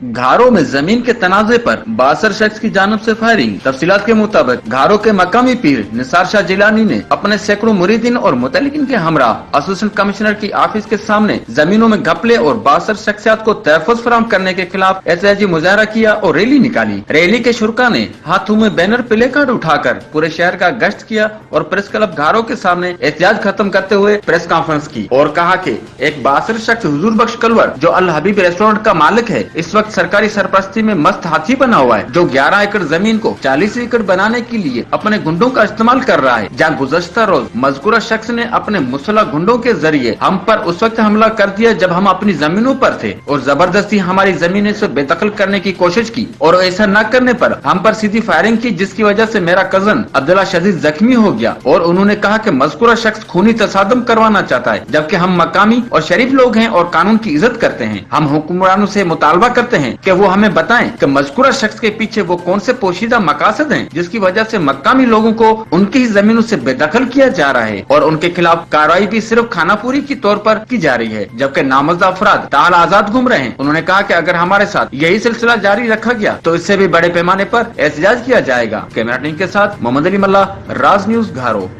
घारो में जमीन के तनाजे पर 62 शख्स की जानिब से फायरिंग। तफसीलात के मुताबिक घारो के मकामी पीर निसार शाह जिलानी ने अपने सैकड़ों मुरीदीन और मुतल्लिकीन के हमरा असिस्टेंट कमिश्नर की ऑफिस के सामने जमीनों में घपले और 62 शख्सियात को तहफ़्फ़ुज़ फराहम करने के खिलाफ एहतजाजी मुजाहरा किया और रैली निकाली। रैली के शुरका ने हाथों में बैनर प्ले कार्ड उठाकर पूरे शहर का गश्त किया और प्रेस क्लब घारो के सामने एहतजाज खत्म करते हुए प्रेस कॉन्फ्रेंस की और कहा कि एक 62 शख्स हुजूर बख्श कलवर जो अल हबीब रेस्टोरेंट का मालिक है, इस वक्त सरकारी सरपरस्ती में मस्त हाथी बना हुआ है, जो 11 एकड़ जमीन को 40 एकड़ बनाने के लिए अपने गुंडों का इस्तेमाल कर रहा है। जहाँ गुज़श्ता रोज मज़कूरा शख्स ने अपने मुसल्लह गुंडों के जरिए हम पर उस वक्त हमला कर दिया जब हम अपनी जमीनों पर थे और जबरदस्ती हमारी जमीनें से बेदखल करने की कोशिश की और ऐसा न करने पर हम पर सीधी फायरिंग की, जिसकी वजह से मेरा कजन अब्दुल्ला शदीद जख्मी हो गया। और उन्होंने कहा कि मज़कूरा शख्स खूनी तसादम करवाना चाहता है, जबकि हम मकामी और शरीफ लोग हैं और कानून की इज्जत करते हैं। हम हुक्मरानों से मुतालबा करते हैं कि वो हमें बताएं कि मज़कूरा शख्स के पीछे वो कौन से पोशीदा मकासद हैं जिसकी वजह से मकामी लोगों को उनकी ही जमीनों से बेदखल किया जा रहा है और उनके खिलाफ कार्रवाई भी सिर्फ खानापूरी के तौर पर की जा रही है, जबकि नामजद अफराद ताल आजाद घूम रहे हैं। उन्होंने कहा कि अगर हमारे साथ यही सिलसिला जारी रखा गया तो इससे भी बड़े पैमाने पर एहतजाज किया जाएगा। कैमरा टीम के साथ मोहम्मद अली मल्ला, राज न्यूज़ घारो।